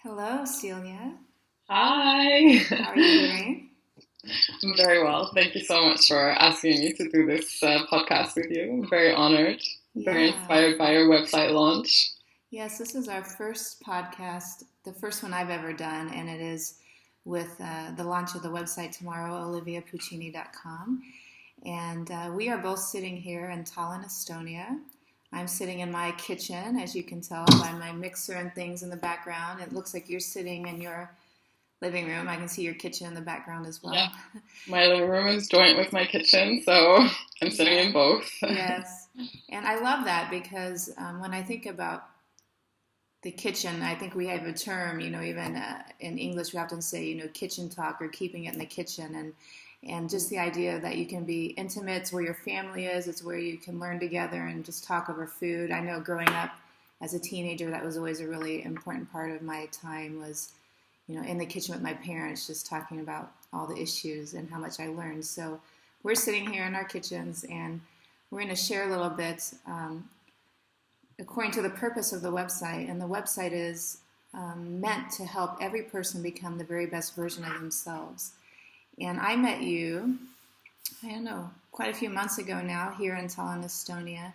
Hello, Silja. Hi. How are you doing? I'm very well. Thank you so much for asking me to do this podcast with you. I'm very honored, very Yeah. inspired by your website launch. Yes, this is our first podcast, the first one I've ever done, and it is with the launch of the website tomorrow, oliviapuccini.com. And we are both sitting here in Tallinn, Estonia. I'm sitting in my kitchen, as you can tell by my mixer and things in the background. It looks like you're sitting in your living room. I can see your kitchen in the background as Yeah, well. my living room is joint with my kitchen, so I'm sitting Yeah. in both. Yes. And I love that because when I think about the kitchen, I think we have a term, even in English, we often say, kitchen talk or keeping it in the kitchen. And just the idea that you can be intimate, it's where your family is, it's where you can learn together and just talk over food. I know growing up as a teenager, that was always a really important part of my time was, in the kitchen with my parents, just talking about all the issues and how much I learned. So we're sitting here in our kitchens and we're going to share a little bit according to the purpose of the website. And the website is meant to help every person become the very best version of themselves. And I met you, I don't know, quite a few months ago now here in Tallinn, Estonia.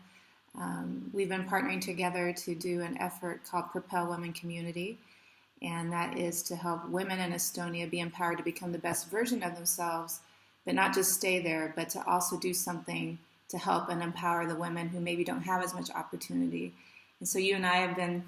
We've been partnering together to do an effort called Propel Women Community. And that is to help women in Estonia be empowered to become the best version of themselves, but not just stay there, but to also do something to help and empower the women who maybe don't have as much opportunity. And so you and I have been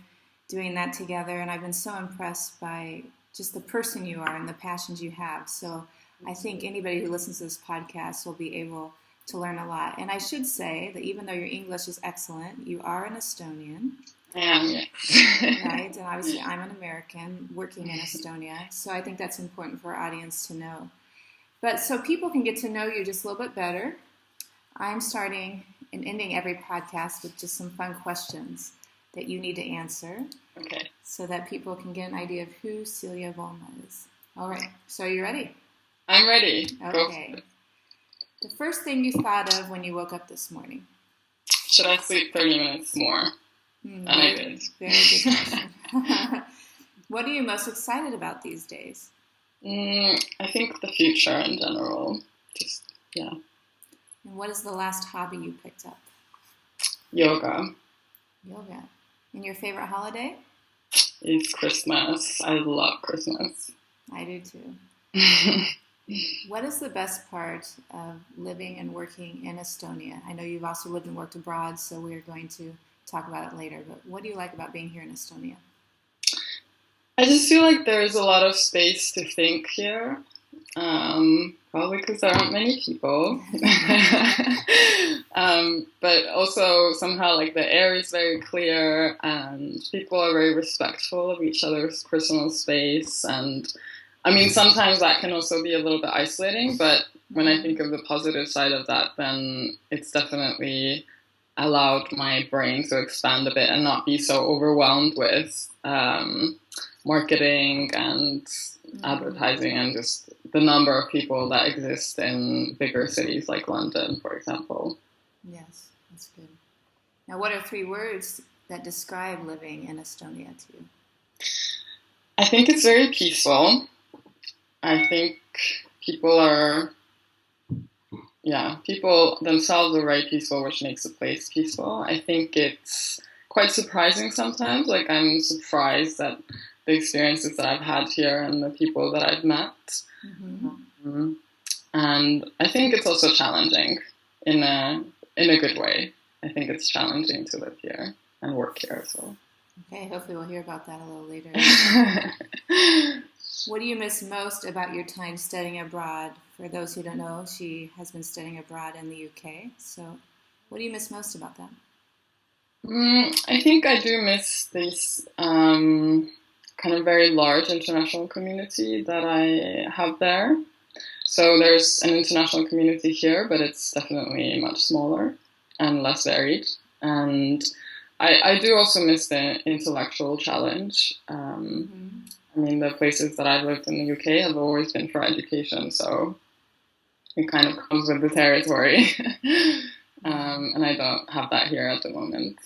doing that together, and I've been so impressed by just the person you are and the passions you have. So I think anybody who listens to this podcast will be able to learn a lot. And I should say that even though your English is excellent, you are an Estonian. I am, yes. Right, and obviously I'm an American working in Estonia, so I think that's important for our audience to know. But so people can get to know you just a little bit better, I'm starting and ending every podcast with just some fun questions that you need to answer Okay, so that people can get an idea of who Silja Voolma is. All right, so are you ready? I'm ready. Go for Okay. it. The first thing you thought of when you woke up this morning? Should I sleep 30 minutes more? And I Very, did. very good question. What are you most excited about these days? I think the future in general. Just, yeah. And what is the last hobby you picked up? Yoga Yoga. And your favorite holiday? is Christmas. I love Christmas. I do too. What is the best part of living and working in Estonia? I know you've also lived and worked abroad, so we're going to talk about it later. But what do you like about being here in Estonia? I just feel like there's a lot of space to think here. Probably because there aren't many people. But also somehow like the air is very clear and people are very respectful of each other's personal space. And I mean, sometimes that can also be a little bit isolating, but when I think of the positive side of that, then it's definitely allowed my brain to expand a bit and not be so overwhelmed with marketing and advertising and just the number of people that exist in bigger cities like London, for example. Yes, that's good. Now, what are three words that describe living in Estonia to you? I think it's very peaceful. I think people are, people themselves are very peaceful, which makes the place peaceful. I think it's quite surprising sometimes. Like, I'm surprised at the experiences that I've had here and the people that I've met. Mm-hmm. And I think it's also challenging in a good way. I think it's challenging to live here and work here as well. Okay, hopefully we'll hear about that a little later. What do you miss most about your time studying abroad? For those who don't know, she has been studying abroad in the UK. So what do you miss most about that? I think I do miss this kind of very large international community that I have there. So there's an international community here, but it's definitely much smaller and less varied. And I do also miss the intellectual challenge. I mean, the places that I've lived in the UK have always been for education, so it kind of comes with the territory. And I don't have that here at the moment.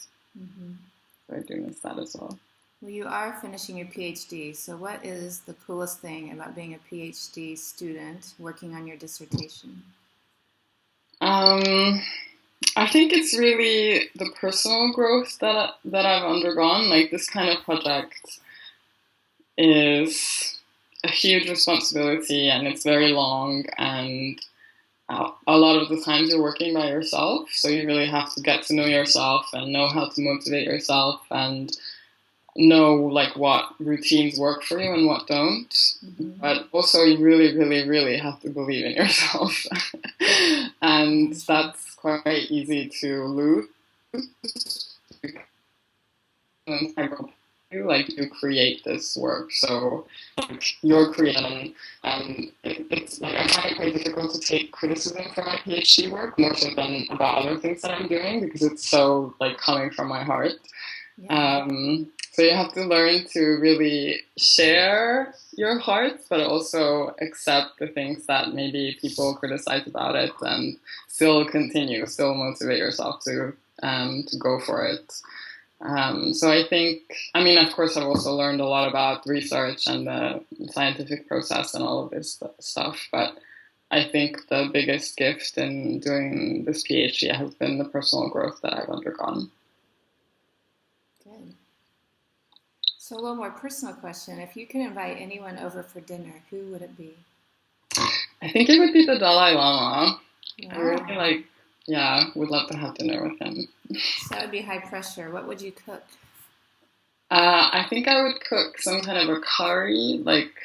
So I do miss that as well. Well, you are finishing your PhD, so what is the coolest thing about being a PhD student working on your dissertation? Um, I think it's really the personal growth that I've undergone. Like this kind of project is a huge responsibility, and it's very long, and a lot of the times you're working by yourself, so you really have to get to know yourself and know how to motivate yourself and know like what routines work for you and what don't. Mm-hmm. But also you really, really, really have to believe in yourself. And that's quite easy to lose. Like you create this work, so like, you're creating, and it's like I find it quite difficult to take criticism for my PhD work more so than about other things that I'm doing because it's so like coming from my heart. Yeah. So you have to learn to really share your heart, but also accept the things that maybe people criticize about it, and still continue, still motivate yourself to go for it. So I think, I mean, of course, I've also learned a lot about research and the scientific process and all of this stuff, but I think the biggest gift in doing this PhD has been the personal growth that I've undergone. Good. So a little more personal question. If you could invite anyone over for dinner, who would it be? I think it would be the Dalai Lama. I really Wow. like, yeah, would love to have dinner with him. So that would be high pressure. What would you cook? I think I would cook some kind of a curry, like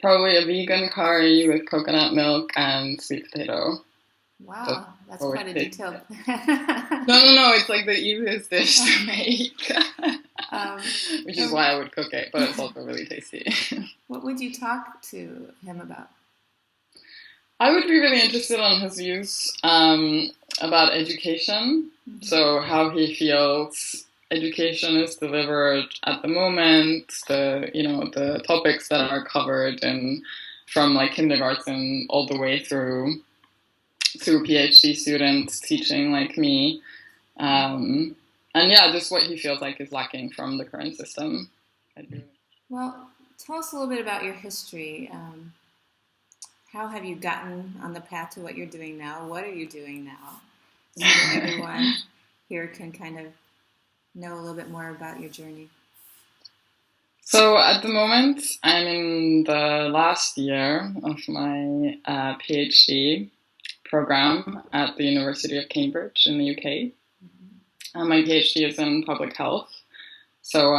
probably a vegan curry with coconut milk and sweet potato. That's Wow, that's always quite a tasty. detailed. No, it's like the easiest dish to make. um, Which is why I would cook it, but it's also really tasty. what would you talk to him about? I would be really interested on his views about education. Mm-hmm. So how he feels education is delivered at the moment, the topics that are covered and from like kindergarten all the way through PhD students teaching like me. And yeah, just what he feels like is lacking from the current system. Well, tell us a little bit about your history. How have you gotten on the path to what you're doing now? What are you doing now? So that everyone here can kind of know a little bit more about your journey. So at the moment, I'm in the last year of my PhD program at the University of Cambridge in the UK. Mm-hmm. My PhD is in public health, so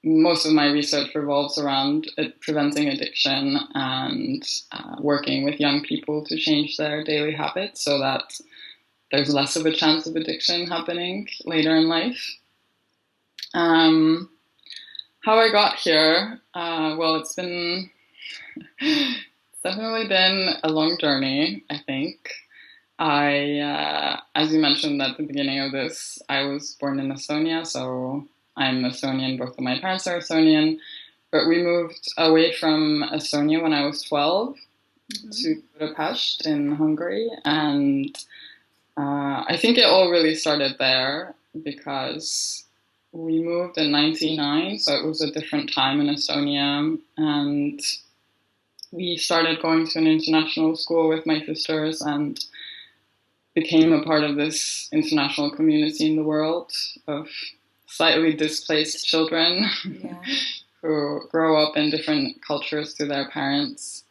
most of my research revolves around preventing addiction and working with young people to change their daily habits so that there's less of a chance of addiction happening later in life. How I got here, well, it's definitely been a long journey, I think. As you mentioned at the beginning of this, I was born in Estonia, so I'm Estonian, both of my parents are Estonian, but we moved away from Estonia when I was 12 to Budapest in Hungary, and I think it all really started there because we moved in 1999, so it was a different time in Estonia, and we started going to an international school with my sisters and became a part of this international community in the world of slightly displaced children who grow up in different cultures to their parents.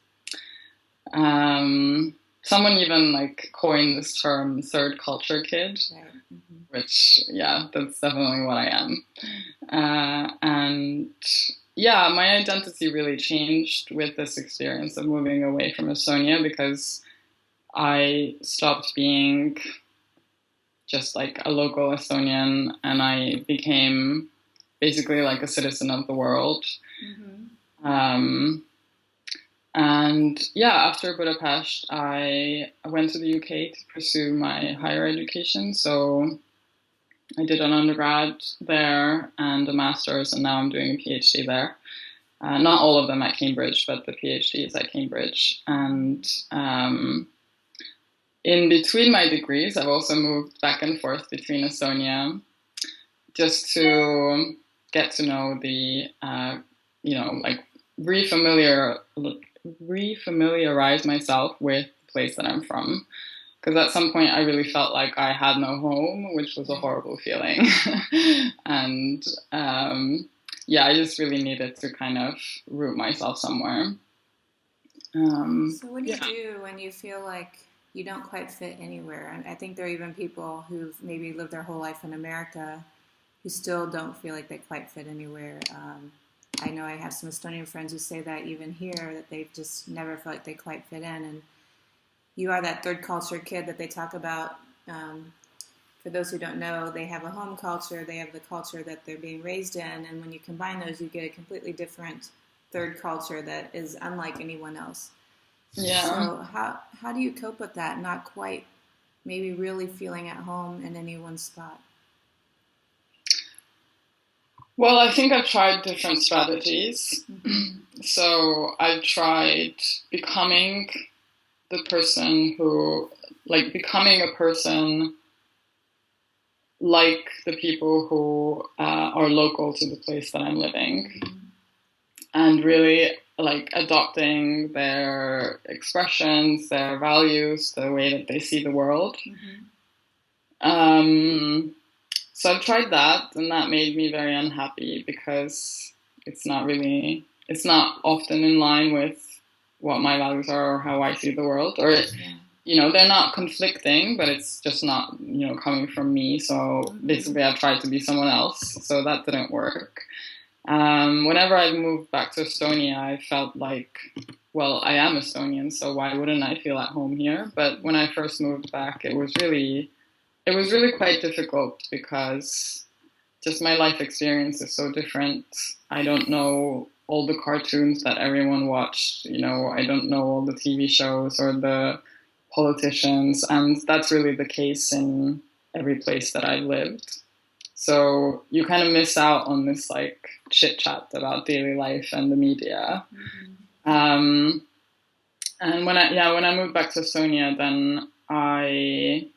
Someone even like coined this term "third culture kid," which that's definitely what I am. And yeah, my identity really changed with this experience of moving away from Estonia because I stopped being just like a local Estonian and I became basically like a citizen of the world. And yeah, after Budapest, I went to the UK to pursue my higher education. So I did an undergrad there and a master's, and now I'm doing a PhD there. Not all of them at Cambridge, but the PhD is at Cambridge. And in between my degrees, I've also moved back and forth between Estonia just to get to know the, like refamiliarize myself with the place that I'm from. Because at some point I really felt like I had no home, which was a horrible feeling. And I just really needed to kind of root myself somewhere. So what do you do when you feel like you don't quite fit anywhere? I think there are even people who've maybe lived their whole life in America who still don't feel like they quite fit anywhere. I know I have some Estonian friends who say that even here, that they've just never felt like they quite fit in. And you are that third culture kid that they talk about. For those who don't know, they have a home culture, they have the culture that they're being raised in, and when you combine those, you get a completely different third culture that is unlike anyone else. Yeah. So how do you cope with that? Not quite, maybe really feeling at home in any one spot. Well, I think I've tried different strategies. Mm-hmm. So I've tried becoming the person who, like, becoming a person like the people who are local to the place that I'm living, mm-hmm. and really like adopting their expressions, their values, the way that they see the world. Mm-hmm. So I've tried that, and that made me very unhappy because it's not often in line with what my values are or how I see the world, or they're not conflicting, but it's just not, coming from me. So basically I've tried to be someone else. So that didn't work. Whenever I moved back to Estonia, I felt like, well, I am Estonian, so why wouldn't I feel at home here? But when I first moved back, it was really quite difficult because just my life experience is so different. I don't know all the cartoons that everyone watched, I don't know all the TV shows or the politicians, and that's really the case in every place that I've lived. So you kind of miss out on this like chit chat about daily life and the media. Mm-hmm. And when I moved back to Estonia, then I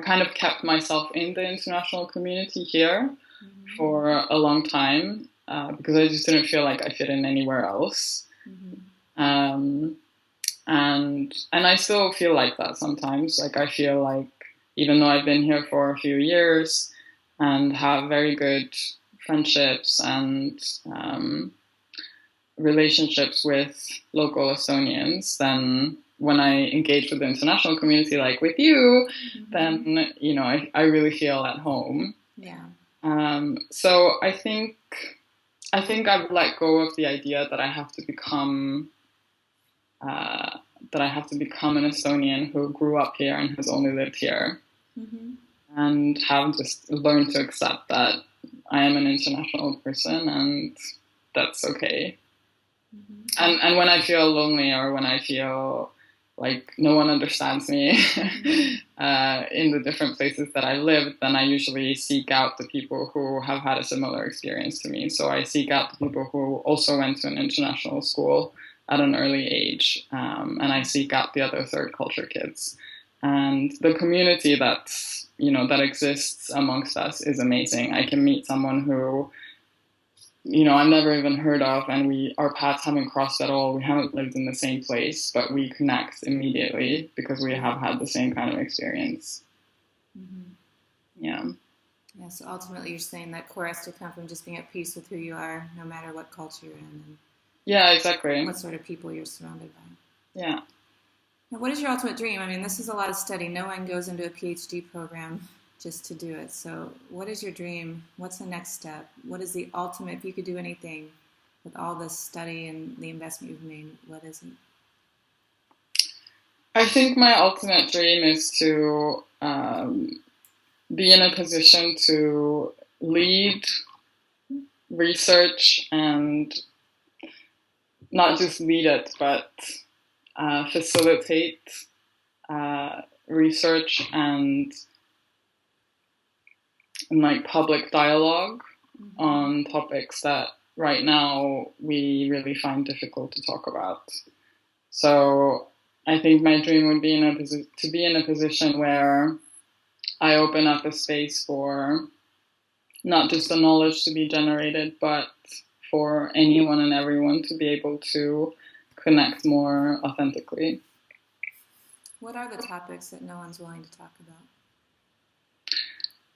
kind of kept myself in the international community here, mm-hmm. for a long time because I just didn't feel like I fit in anywhere else. Mm-hmm. And I still feel like that sometimes. Like I feel like even though I've been here for a few years and have very good friendships and relationships with local Estonians, then when I engage with the international community, like with you, mm-hmm. then, I really feel at home. Yeah. So I think I've let go of the idea that I have to become an Estonian who grew up here and has only lived here, mm-hmm. and have just learned to accept that I am an international person and that's okay. Mm-hmm. And when I feel lonely or when I feel like no one understands me in the different places that I lived, then I usually seek out the people who have had a similar experience to me. So I seek out the people who also went to an international school at an early age, and I seek out the other third culture kids. And the community that exists amongst us is amazing. I can meet someone who I've never even heard of, and our paths haven't crossed at all. We haven't lived in the same place, but we connect immediately because we have had the same kind of experience. Mm-hmm. Yeah. Yeah, so ultimately you're saying that core has to come from just being at peace with who you are, no matter what culture you're in. And yeah, exactly. what sort of people you're surrounded by. Yeah. Now, what is your ultimate dream? I mean, this is a lot of study. No one goes into a PhD program just to do it. So what is your dream? What's the next step? What is the ultimate, if you could do anything with all this study and the investment you've made, what is it? I think my ultimate dream is to be in a position to lead research and not just lead it, but facilitate research and like public dialogue, mm-hmm. on topics that right now we really find difficult to talk about. So I think my dream would be to be in a position where I open up a space for not just the knowledge to be generated, but for anyone and everyone to be able to connect more authentically. What are the topics that no one's willing to talk about?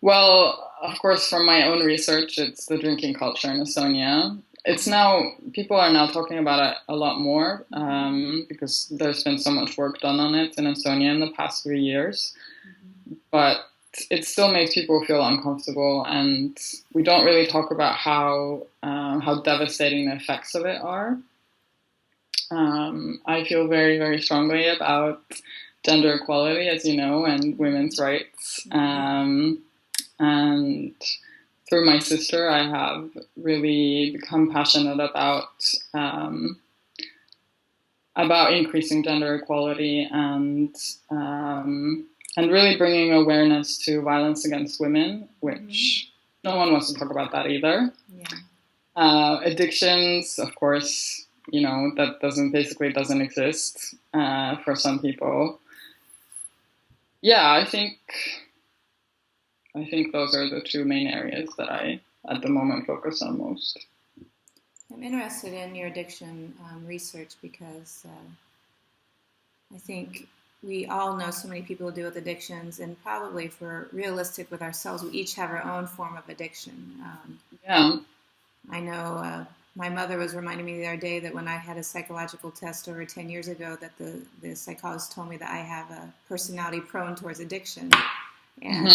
Well, of course, from my own research, it's the drinking culture in Estonia. It's now, people are now talking about it a lot more because there's been so much work done on it in Estonia in the past 3 years. But it still makes people feel uncomfortable, and we don't really talk about how devastating the effects of it are. I feel very, very strongly about gender equality, as you know, and women's rights. And through my sister, I have really become passionate about increasing gender equality and really bringing awareness to violence against women, which no one wants to talk about that either. Yeah. Addictions, of course, that doesn't exist for some people. Yeah, I think those are the two main areas that I, at the moment, focus on most. I'm interested in your addiction research because I think we all know so many people who deal with addictions, and probably if we're realistic with ourselves, we each have our own form of addiction. Yeah. I know my mother was reminding me the other day that when I had a psychological test over 10 years ago, that the psychologist told me that I have a personality prone towards addiction, and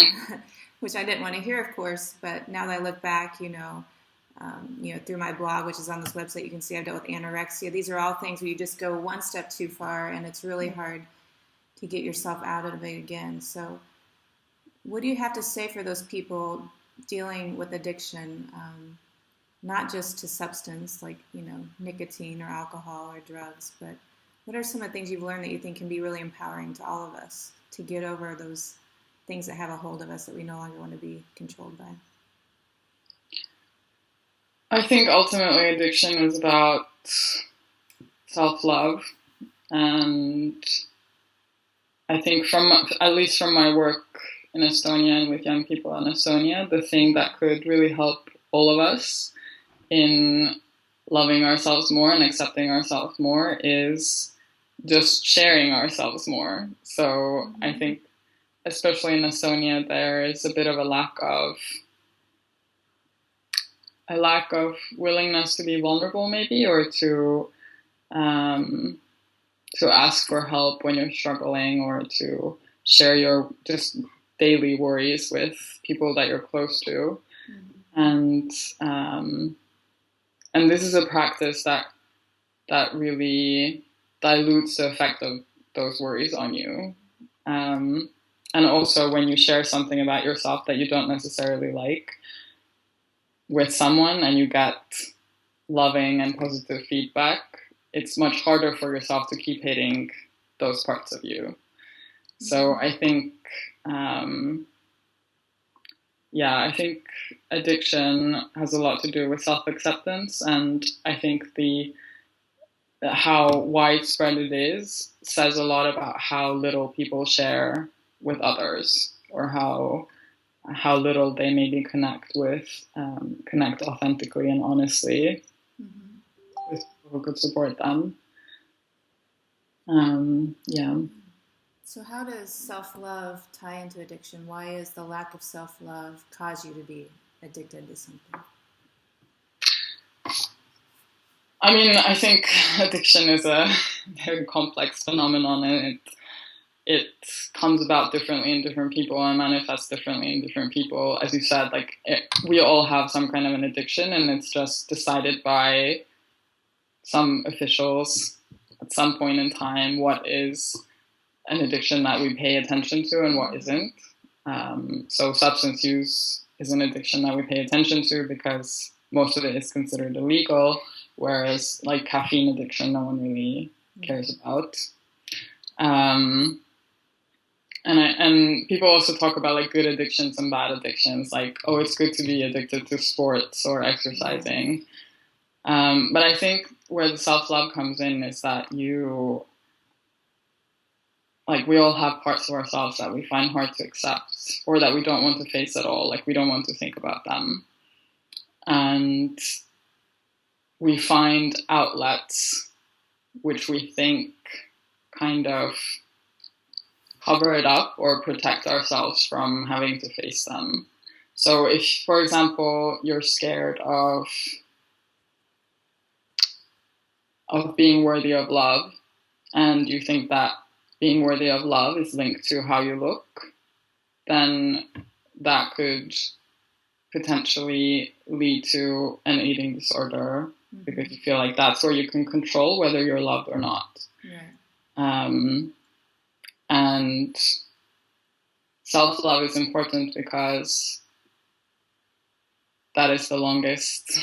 which I didn't want to hear, of course. But now that I look back, through my blog, which is on this website, you can see I've dealt with anorexia. These are all things where you just go one step too far, and it's really hard to get yourself out of it again. So what do you have to say for those people dealing with addiction, not just to substance like, nicotine or alcohol or drugs, but what are some of the things you've learned that you think can be really empowering to all of us to get over those things that have a hold of us that we no longer want to be controlled by? I think ultimately addiction is about self-love, and I think at least from my work in Estonia and with young people in Estonia, the thing that could really help all of us in loving ourselves more and accepting ourselves more is just sharing ourselves more. So I think, especially in Estonia, there is a bit of a lack of willingness to be vulnerable, maybe, or to ask for help when you're struggling, or to share your just daily worries with people that you're close to. And this is a practice that really dilutes the effect of those worries on you. And also, when you share something about yourself that you don't necessarily like with someone and you get loving and positive feedback, it's much harder for yourself to keep hating those parts of you. So I think, I think addiction has a lot to do with self-acceptance, and I think how widespread it is says a lot about how little people share with others, or how little they maybe connect authentically and honestly with people who could support them. So how does self-love tie into addiction? Why is the lack of self-love cause you to be addicted to something? I mean, I think addiction is a very complex phenomenon, and it comes about differently in different people and manifests differently in different people. As you said, we all have some kind of an addiction, and it's just decided by some officials at some point in time what is an addiction that we pay attention to and what isn't. So substance use is an addiction that we pay attention to because most of it is considered illegal, whereas like caffeine addiction, no one really cares about. And people also talk about like good addictions and bad addictions, like, oh, it's good to be addicted to sports or exercising. But I think where the self-love comes in is that you like we all have parts of ourselves that we find hard to accept or that we don't want to face at all. Like we don't want to think about them. And we find outlets which we think kind of cover it up or protect ourselves from having to face them. So if, for example, you're scared of being worthy of love, and you think that being worthy of love is linked to how you look, then that could potentially lead to an eating disorder, because you feel like that's where you can control whether you're loved or not. And self-love is important because that is the longest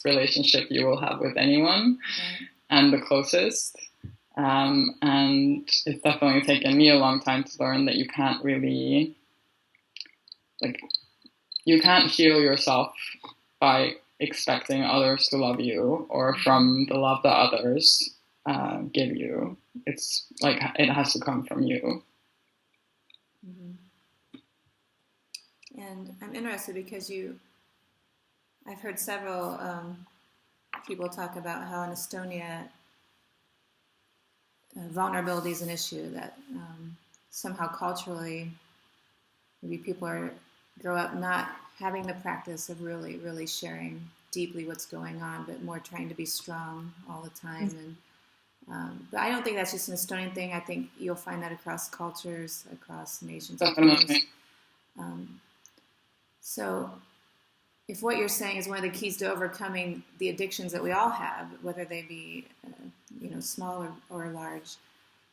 relationship you will have with anyone, and the closest. And it's definitely taken me a long time to learn that you can't really, you can't heal yourself by expecting others to love you or from the love that others give you. It's like it has to come from you. And I'm interested because I've heard several people talk about how in Estonia vulnerability is an issue, that somehow culturally maybe people grow up not having the practice of really, really sharing deeply what's going on, but more trying to be strong all the time. And but I don't think that's just an Estonian thing. I think you'll find that across cultures, across nations. Definitely. So if what you're saying is one of the keys to overcoming the addictions that we all have, whether they be small or large,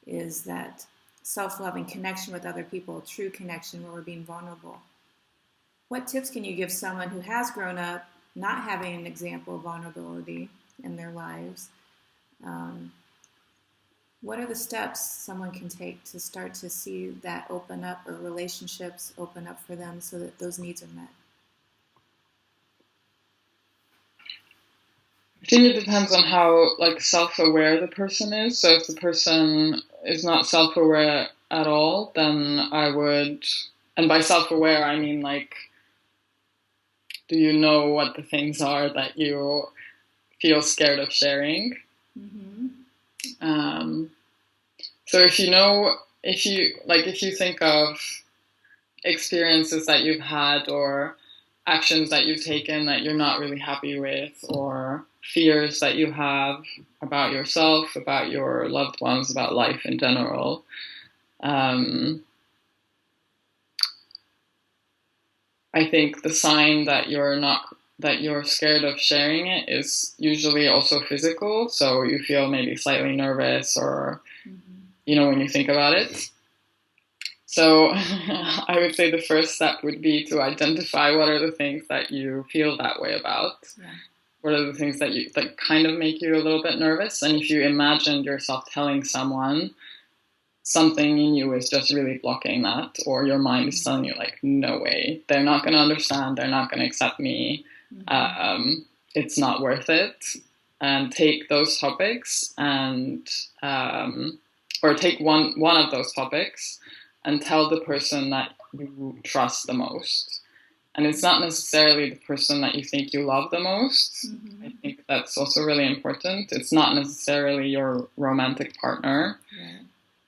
is that self-loving connection with other people, true connection where we're being vulnerable. What tips can you give someone who has grown up not having an example of vulnerability in their lives? What are the steps someone can take to start to see that open up, or relationships open up for them so that those needs are met? I think it depends on how self-aware the person is. So if the person is not self-aware at all, then I would, and by self-aware I mean do you know what the things are that you feel scared of sharing? So if you think of experiences that you've had or actions that you've taken that you're not really happy with, or fears that you have about yourself, about your loved ones, about life in general, I think the sign that you're scared of sharing it is usually also physical. So you feel maybe slightly nervous, or when you think about it. So I would say the first step would be to identify what are the things that you feel that way about. What are the things that kind of make you a little bit nervous? And if you imagined yourself telling someone, something in you is just really blocking that, or your mind is telling you no way, they're not going to understand, they're not going to accept me, it's not worth it. And take those topics and or take one of those topics and tell the person that you trust the most. And it's not necessarily the person that you think you love the most. I think that's also really important. It's not necessarily your romantic partner.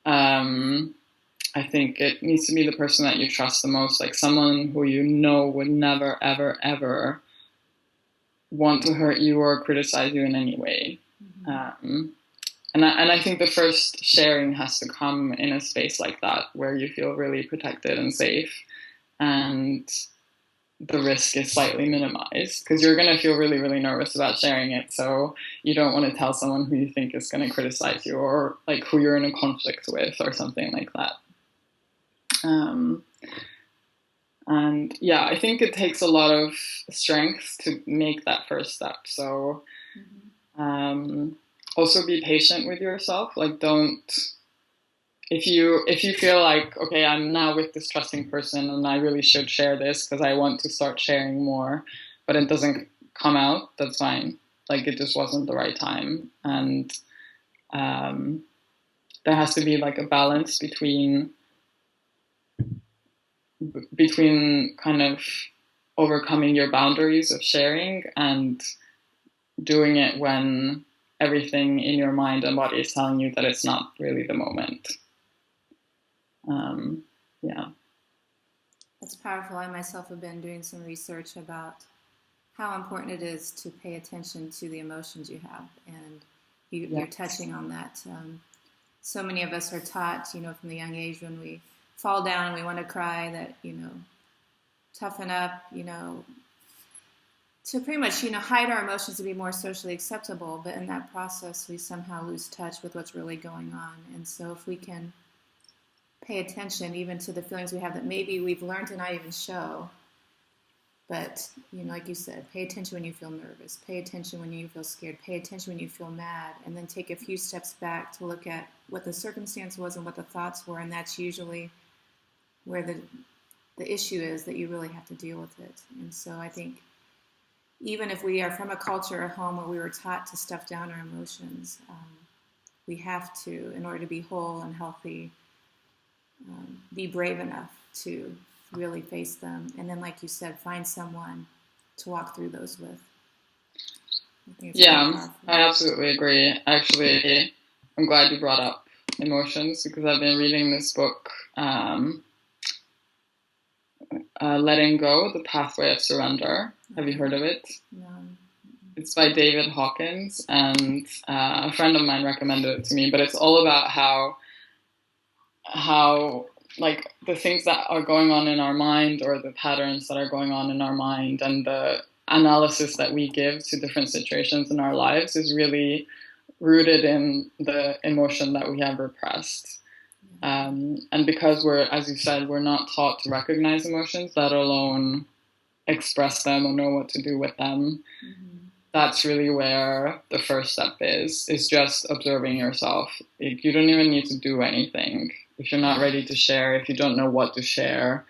I think it needs to be the person that you trust the most, like someone who would never, ever, ever want to hurt you or criticize you in any way. And I think the first sharing has to come in a space like that, where you feel really protected and safe, and the risk is slightly minimized, because you're going to feel really, really nervous about sharing it. So you don't want to tell someone who you think is going to criticize you, or who you're in a conflict with, or something like that. And yeah, I think it takes a lot of strength to make that first step. So also be patient with yourself. If you feel okay, I'm now with this trusting person and I really should share this because I want to start sharing more, but it doesn't come out, that's fine. It just wasn't the right time. And there has to be like a balance between kind of overcoming your boundaries of sharing and doing it when everything in your mind and body is telling you that it's not really the moment. Yeah. That's powerful. I myself have been doing some research about how important it is to pay attention to the emotions you have, and you're touching on that. So many of us are taught, from the young age when we fall down and we want to cry that, toughen up, to pretty much, hide our emotions to be more socially acceptable. But in that process, we somehow lose touch with what's really going on. And so if we can pay attention even to the feelings we have that maybe we've learned to not even show, but, like you said, pay attention when you feel nervous, pay attention when you feel scared, pay attention when you feel mad, and then take a few steps back to look at what the circumstance was and what the thoughts were. And that's usually where the issue is, that you really have to deal with it. And so I think even if we are from a culture or home where we were taught to stuff down our emotions, we have to, in order to be whole and healthy, be brave enough to really face them, and then, like you said, find someone to walk through those with. Yeah, I absolutely agree. Actually, I'm glad you brought up emotions, because I've been reading this book, Letting Go, The Pathway of Surrender. Have you heard of it? No. It's by David Hawkins, and a friend of mine recommended it to me, but it's all about how like the things that are going on in our mind, or the patterns that are going on in our mind, and the analysis that we give to different situations in our lives is really rooted in the emotion that we have repressed. And because we're, as you said, we're not taught to recognize emotions, let alone express them or know what to do with them. Mm-hmm. That's really where the first step is just observing yourself. You don't even need to do anything. If you're not ready to share, if you don't know what to share,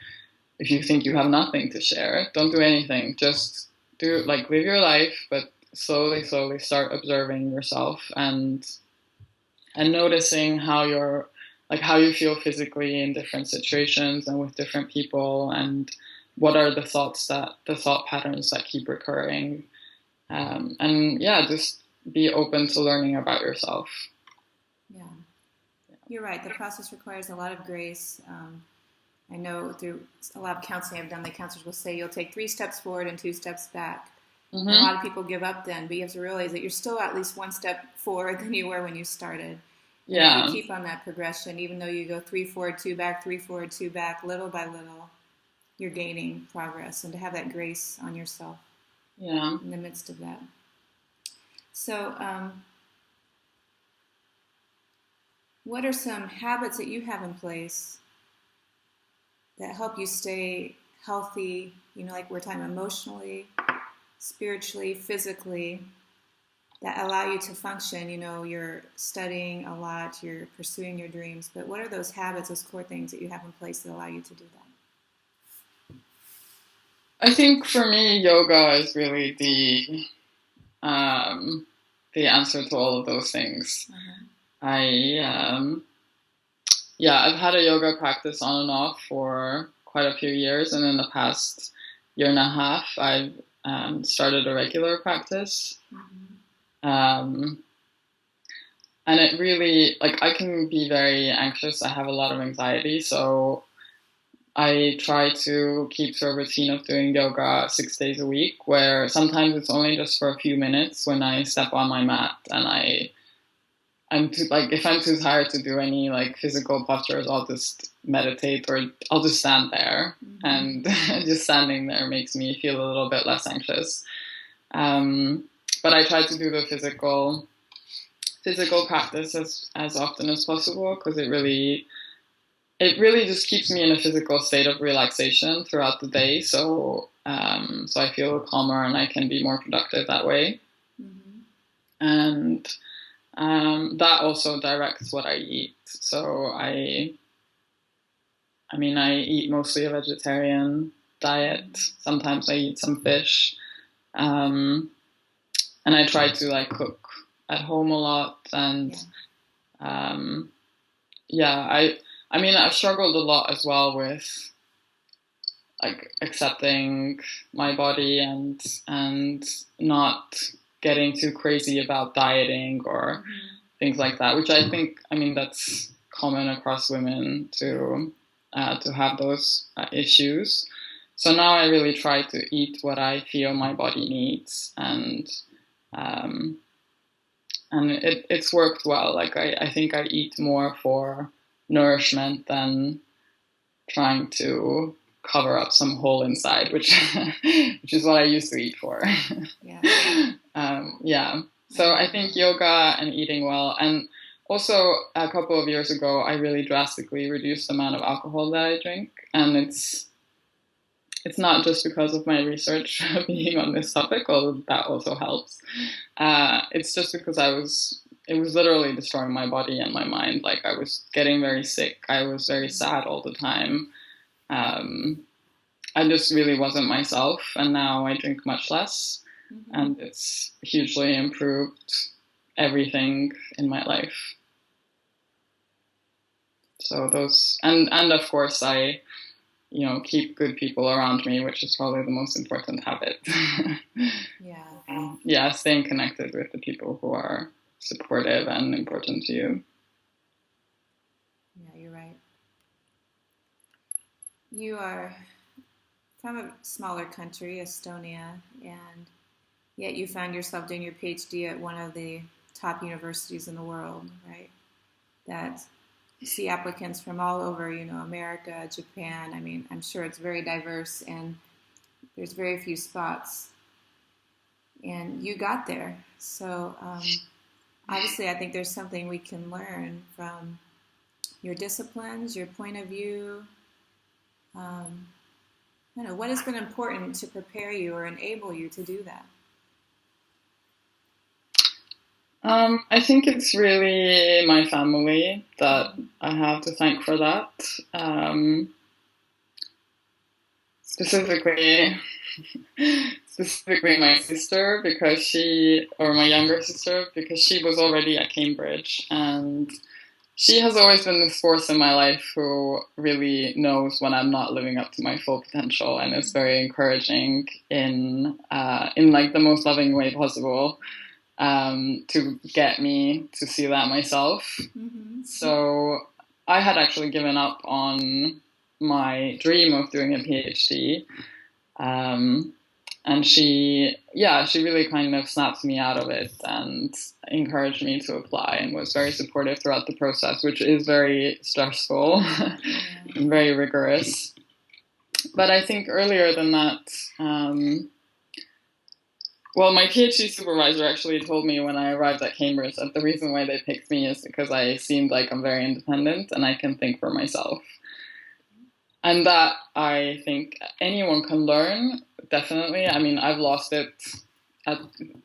if you think you have nothing to share, don't do anything. Just live your life, but slowly start observing yourself and noticing how you feel physically in different situations and with different people, and what are the thought patterns that keep recurring. Just be open to learning about yourself. Yeah. You're right. The process requires a lot of grace. I know through a lot of counseling I've done, the counselors will say you'll take 3 steps forward and 2 steps back. Mm-hmm. A lot of people give up then, but you have to realize that you're still at least 1 step forward than you were when you started. Yeah. And if you keep on that progression, even though you go 3 forward, 2 back, 3 forward, 2 back, little by little, you're gaining progress. And to have that grace on yourself in the midst of that. So, what are some habits that you have in place that help you stay healthy, like we're talking emotionally, spiritually, physically, that allow you to function? You're studying a lot, you're pursuing your dreams, but what are those habits, those core things that you have in place that allow you to do that? I think for me, yoga is really the answer to all of those things. Uh-huh. I've had a yoga practice on and off for quite a few years, and in the past year and a half, I've started a regular practice. Mm-hmm. And it really, I can be very anxious. I have a lot of anxiety, so I try to keep to a routine of doing yoga 6 days a week, where sometimes it's only just for a few minutes when I step on my mat, and if I'm too tired to do any physical postures, I'll just meditate, or I'll just stand there. Mm-hmm. And just standing there makes me feel a little bit less anxious. But I try to do the physical practice as often as possible, because it really just keeps me in a physical state of relaxation throughout the day. So I feel calmer and I can be more productive that way. Mm-hmm. And that also directs what I eat. So I eat mostly a vegetarian diet. Sometimes I eat some fish. And I try to cook at home a lot, and yeah, I mean, I've struggled a lot as well with like accepting my body and not getting too crazy about dieting or things like that, which I think, I mean, that's common across women to have those issues. So now I really try to eat what I feel my body needs, um, and it's worked well. Like I think I eat more for nourishment than trying to cover up some hole inside, which which is what I used to eat for. Yeah. Yeah. So I think yoga and eating well, and also a couple of years ago, I really drastically reduced the amount of alcohol that I drink, and it's not just because of my research being on this topic, although that also helps. It's just because it was literally destroying my body and my mind. Like I was getting very sick. I was very sad all the time. I just really wasn't myself, and now I drink much less, and it's hugely improved everything in my life. So those, and of course I, keep good people around me, which is probably the most important habit. Yeah, staying connected with the people who are supportive and important to you. Yeah, you're right. You are from a smaller country, Estonia, and yet you found yourself doing your PhD at one of the top universities in the world, right? That you see applicants from all over, America, Japan. I mean, I'm sure it's very diverse and there's very few spots. And you got there. So obviously, I think there's something we can learn from your disciplines, your point of view. What has been important to prepare you or enable you to do that? I think it's really my family that I have to thank for that. Specifically my sister, or my younger sister, because she was already at Cambridge, and she has always been this force in my life who really knows when I'm not living up to my full potential, and is very encouraging in like the most loving way possible, to get me to see that myself. So I had actually given up on my dream of doing a PhD. And she really kind of snapped me out of it and encouraged me to apply, and was very supportive throughout the process, which is very stressful and very rigorous. But I think earlier than that, my PhD supervisor actually told me when I arrived at Cambridge that the reason why they picked me is because I seemed like I'm very independent and I can think for myself. And that I think anyone can learn, definitely. I mean, I've lost it at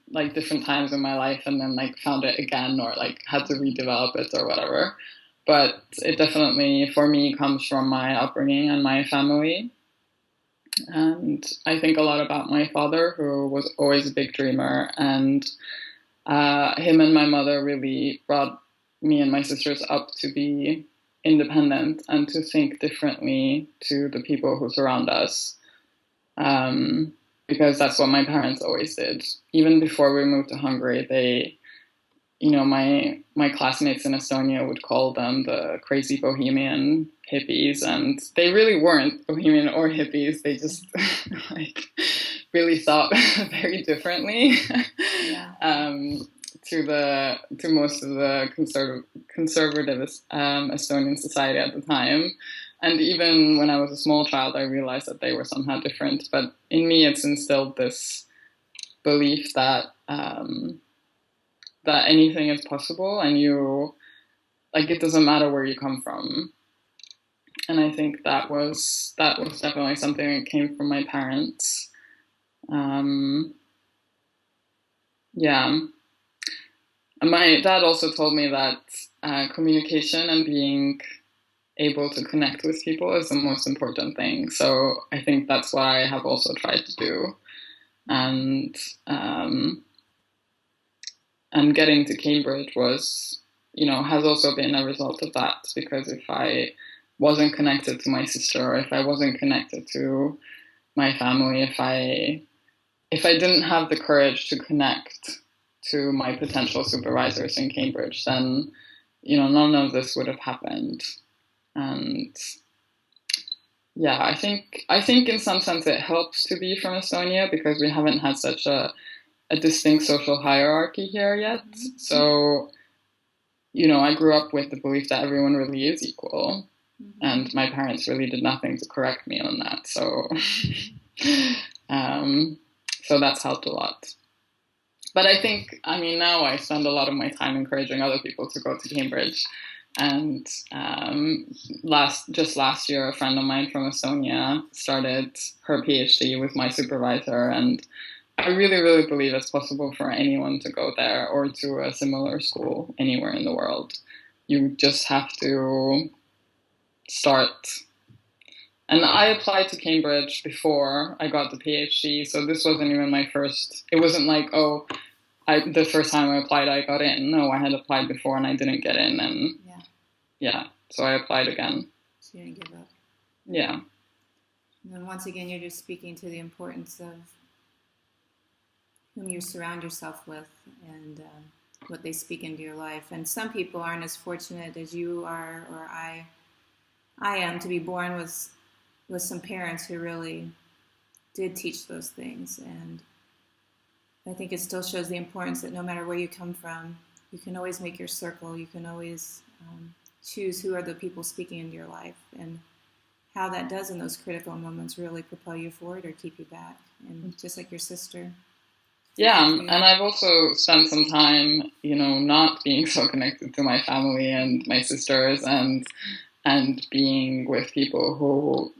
like different times in my life, and then like found it again, or like had to redevelop it or whatever. But it definitely, for me, comes from my upbringing and my family. And I think a lot about my father, who was always a big dreamer, and him and my mother really brought me and my sisters up to be independent and to think differently to the people who surround us, because that's what my parents always did. Even before we moved to Hungary, they, my classmates in Estonia would call them the crazy bohemian hippies, and they really weren't bohemian or hippies. They just like really thought very differently. To most of the conservative Estonian society at the time. And even when I was a small child, I realized that they were somehow different. But in me, it's instilled this belief that that anything is possible, and it doesn't matter where you come from. And I think that was definitely something that came from my parents. And my dad also told me that communication and being able to connect with people is the most important thing. So I think that's what I have also tried to do. And getting to Cambridge was has also been a result of that, because if I wasn't connected to my sister, or if I wasn't connected to my family, if I didn't have the courage to connect to my potential supervisors in Cambridge, then none of this would have happened. And yeah, I think in some sense it helps to be from Estonia, because we haven't had such a distinct social hierarchy here yet. Mm-hmm. So I grew up with the belief that everyone really is equal. Mm-hmm. And my parents really did nothing to correct me on that. So so that's helped a lot. But I think, now I spend a lot of my time encouraging other people to go to Cambridge. And last year, a friend of mine from Estonia started her PhD with my supervisor. And I really, really believe it's possible for anyone to go there, or to a similar school anywhere in the world. You just have to start. And I applied to Cambridge before I got the PhD, so this wasn't even my first. It wasn't like, the first time I applied, I got in. No, I had applied before and I didn't get in, and so I applied again. So you didn't give up. Yeah. And then once again, you're just speaking to the importance of whom you surround yourself with, and what they speak into your life. And some people aren't as fortunate as you are, or I am, to be born with some parents who really did teach those things. And I think it still shows the importance that no matter where you come from, you can always make your circle. You can always choose who are the people speaking into your life, and how that does in those critical moments really propel you forward or keep you back. And just like your sister. Yeah, and I've also spent some time, not being so connected to my family and my sisters, and being with people who,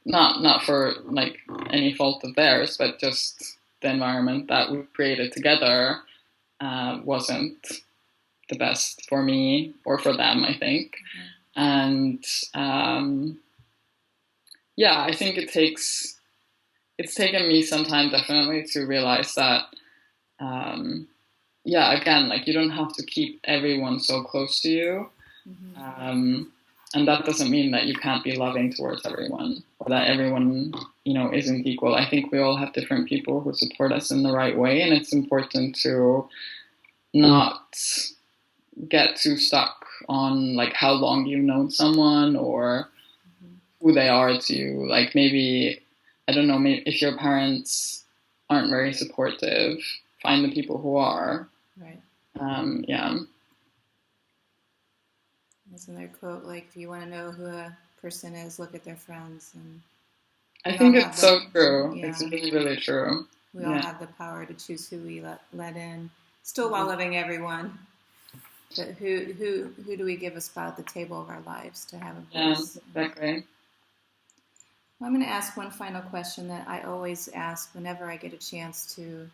not for like any fault of theirs, but just the environment that we created together wasn't the best for me or for them, I think. Mm-hmm. And I think it's taken me some time, definitely, to realize that again, like, you don't have to keep everyone so close to you. Mm-hmm. And that doesn't mean that you can't be loving towards everyone, or that everyone, isn't equal. I think we all have different people who support us in the right way, and it's important to not get too stuck on like how long you've known someone, or who they are to you. Like, maybe, I don't know, maybe if your parents aren't very supportive, find the people who are. Right. Isn't there a quote, like, if you want to know who a person is, look at their friends? And I think it's so true. Yeah. It's really, really true. We all have the power to choose who we let in, still while loving everyone. But who do we give a spot at the table of our lives to have a voice? Yeah, exactly. Well, I'm going to ask one final question that I always ask whenever I get a chance to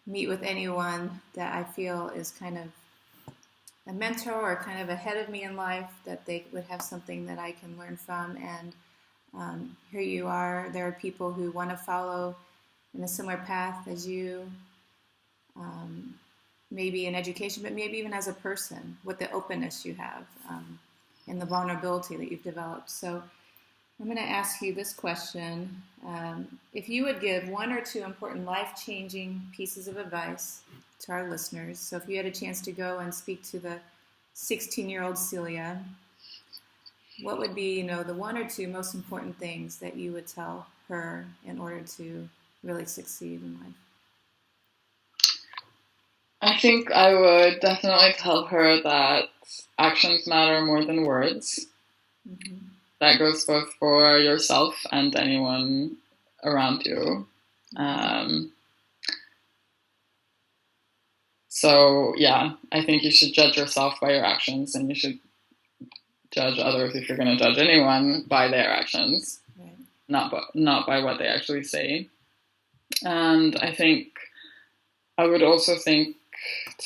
meet with anyone that I feel is kind of a mentor or kind of ahead of me in life, that they would have something that I can learn from. And here you are. There are people who want to follow in a similar path as you, maybe in education, but maybe even as a person, with the openness you have and the vulnerability that you've developed. So I'm going to ask you this question. If you would give one or two important life-changing pieces of advice to our listeners, so if you had a chance to go and speak to the 16-year-old Silja, what would be, the one or two most important things that you would tell her in order to really succeed in life? I think I would definitely tell her that actions matter more than words. Mm-hmm. That goes both for yourself and anyone around you. So, I think you should judge yourself by your actions, and you should judge others, if you're going to judge anyone, by their actions, right. Not by what they actually say. And I think I would also think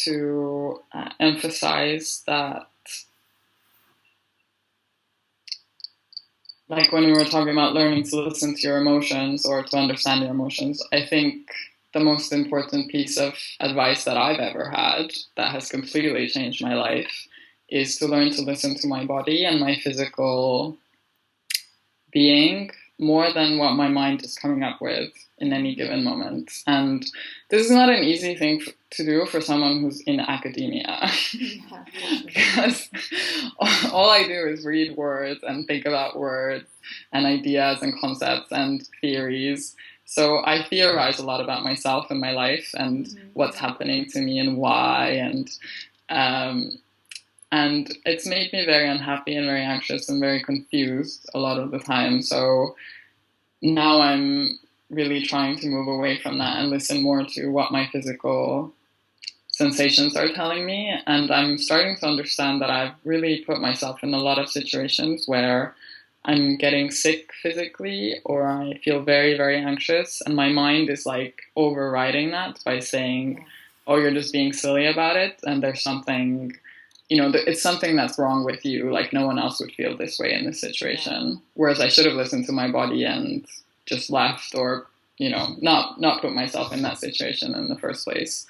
to emphasize that, like when we were talking about learning to listen to your emotions or to understand your emotions, I think the most important piece of advice that I've ever had that has completely changed my life is to learn to listen to my body and my physical being more than what my mind is coming up with in any given moment. And this is not an easy thing to do for someone who's in academia. Yeah, because all I do is read words and think about words and ideas and concepts and theories. So I theorize a lot about myself and my life and what's happening to me and why. And it's made me very unhappy and very anxious and very confused a lot of the time. So now I'm really trying to move away from that and listen more to what my physical sensations are telling me. And I'm starting to understand that I've really put myself in a lot of situations where I'm getting sick physically or I feel very, very anxious. And my mind is like overriding that by saying, oh, you're just being silly about it. And there's something, it's something that's wrong with you. Like no one else would feel this way in this situation. Whereas I should have listened to my body and just left or, not put myself in that situation in the first place.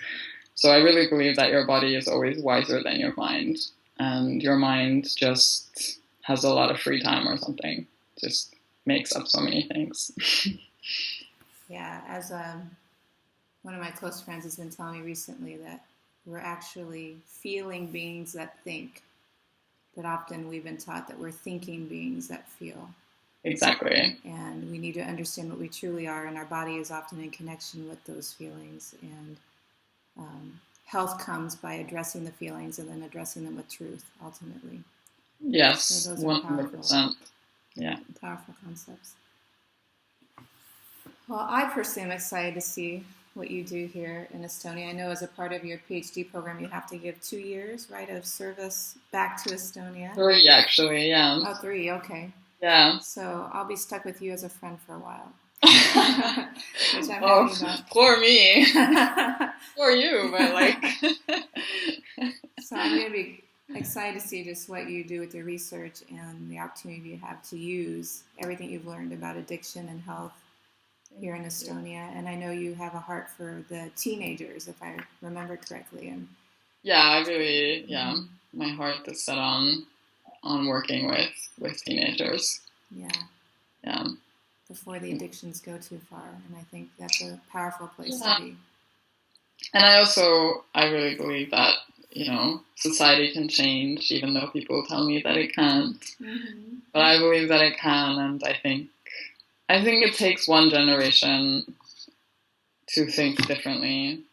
So I really believe that your body is always wiser than your mind. And your mind just has a lot of free time or something. Just makes up so many things. Yeah, as one of my close friends has been telling me recently that we're actually feeling beings that think. But often we've been taught that we're thinking beings that feel. Exactly. And we need to understand what we truly are, and our body is often in connection with those feelings. And health comes by addressing the feelings and then addressing them with truth, ultimately. Yes, so those 100%. Yeah. Powerful concepts. Well, I personally am excited to see what you do here in Estonia. I know as a part of your PhD program, you have to give 2 years, right, of service back to Estonia. 3, actually, yeah. Oh, 3, okay. Yeah. So I'll be stuck with you as a friend for a while. Which I'm happy about. Poor me. For you, but like. So I'm going to be excited to see just what you do with your research and the opportunity you have to use everything you've learned about addiction and health here in Estonia. And I know you have a heart for the teenagers, if I remember correctly. And yeah, my heart is set on working with teenagers. Yeah. Before the addictions go too far. And I think that's a powerful place to be. And I really believe that, society can change, even though people tell me that it can't. Mm-hmm. But I believe that it can, and I think it takes one generation to think differently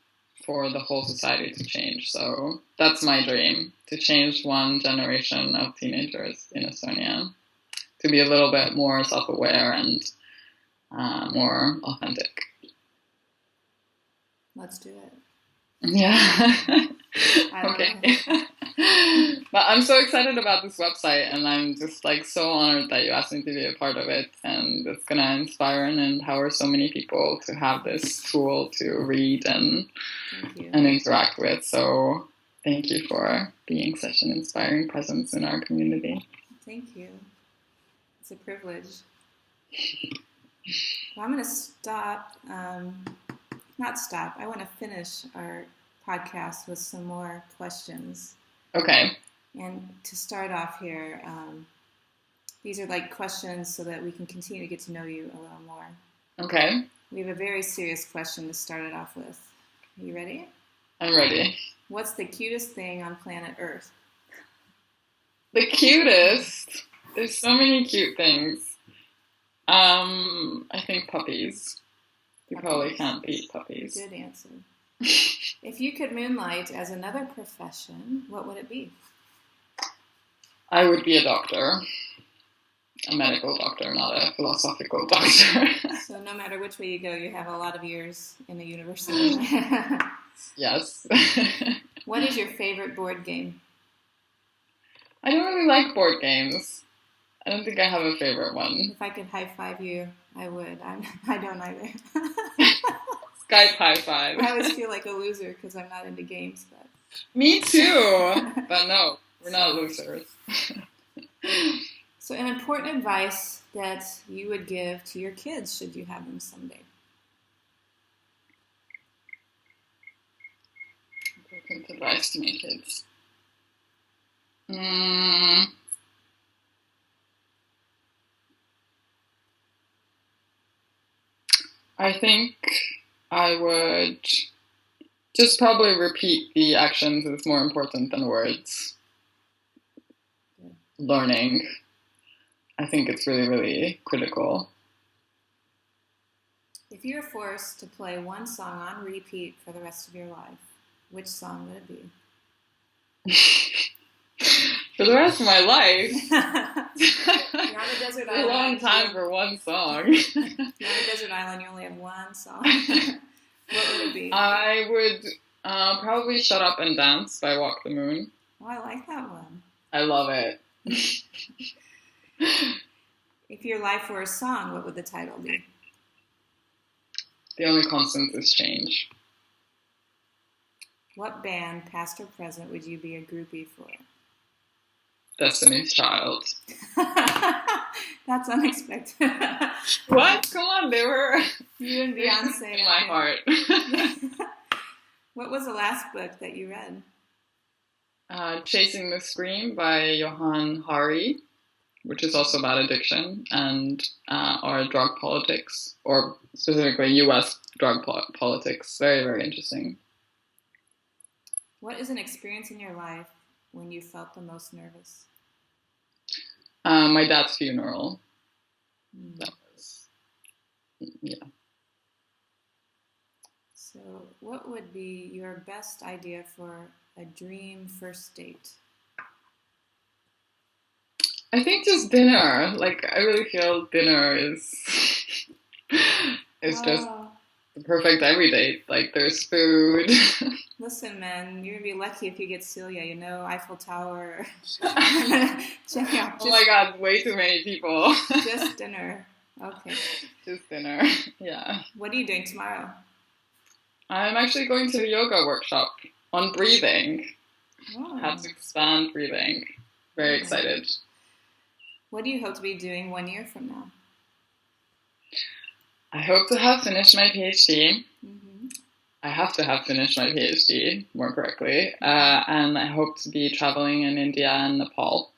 for the whole society to change. So that's my dream, to change one generation of teenagers in Estonia, to be a little bit more self-aware and more authentic. Let's do it. Yeah. Okay. But I'm so excited about this website, and I'm just like so honored that you asked me to be a part of it, and it's gonna inspire and empower so many people to have this tool to read and interact with. So thank you for being such an inspiring presence in our community. Thank you. It's a privilege. Well, I'm going to stop. Not stop. I want to finish our podcast with some more questions. Okay. And to start off here, these are like questions so that we can continue to get to know you a little more. Okay. We have a very serious question to start it off with. Are you ready? I'm ready. What's the cutest thing on planet Earth? The cutest? There's so many cute things. I think puppies. You probably can't beat puppies. Good answer. If you could moonlight as another profession, what would it be? I would be a doctor. A medical doctor, not a philosophical doctor. So no matter which way you go, you have a lot of years in the university. Yes. What is your favorite board game? I don't really like board games. I don't think I have a favorite one. If I could high five you, I would. I don't either. Skype high five. I always feel like a loser because I'm not into games. But me too. But no, we're not losers. So an important advice that you would give to your kids should you have them someday? Good advice to my kids. I think I would just probably repeat the actions is more important than words. Learning. I think it's really, really critical. If you were forced to play one song on repeat for the rest of your life, which song would it be? For the rest of my life? You're on a desert island. A long time for one song. You're on a desert island, you only have one song. What would it be? I would probably Shut Up and Dance by Walk the Moon. Oh, I like that one. I love it. If your life were a song, what would the title be? The only constant is change. What band, past or present, would you be a groupie for? Destiny's Child. That's unexpected. What? Come on, they were... You and Beyonce. In my heart. What was the last book that you read? Chasing the Scream by Johan Hari, which is also about addiction and or drug politics, or specifically U.S. drug politics. Very, very interesting. What is an experience in your life when you felt the most nervous? My dad's funeral. That was, yeah. So, what would be your best idea for a dream first date? I think just dinner. Like, I really feel dinner is just the perfect every date. Like, there's food. Listen, man, you're gonna be lucky if you get Silja. You know, Eiffel Tower. Check out. Oh my God, way too many people. Just dinner. Okay. Just dinner. Yeah. What are you doing tomorrow? I'm actually going to a yoga workshop on breathing. Oh. How to expand breathing. Very excited. What do you hope to be doing 1 year from now? I hope to have finished my PhD. Mm-hmm. I have to have finished my PhD, more correctly. And I hope to be traveling in India and Nepal.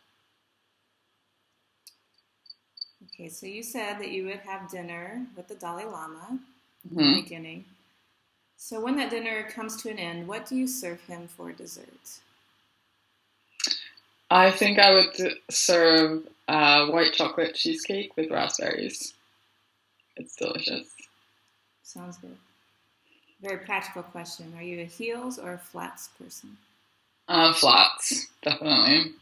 Okay, so you said that you would have dinner with the Dalai Lama in Mm-hmm. the beginning. So when that dinner comes to an end, what do you serve him for dessert? I think I would serve white chocolate cheesecake with raspberries. It's delicious. Sounds good. Very practical question. Are you a heels or a flats person? Flats, definitely.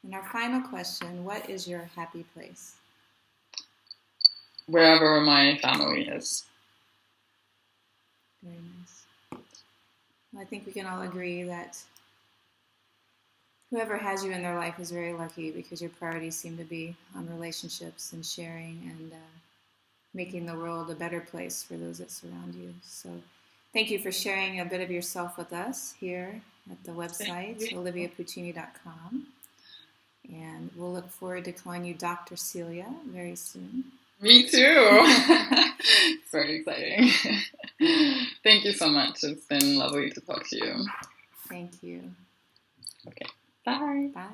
And our final question, what is your happy place? Wherever my family is. Very nice. Well, I think we can all agree that whoever has you in their life is very lucky because your priorities seem to be on relationships and sharing and making the world a better place for those that surround you. So thank you for sharing a bit of yourself with us here at the website, oliviapuccini.com. And we'll look forward to calling you Dr. Silja very soon. Me too. Very exciting. Thank you so much. It's been lovely to talk to you. Thank you. Okay. Bye. Bye.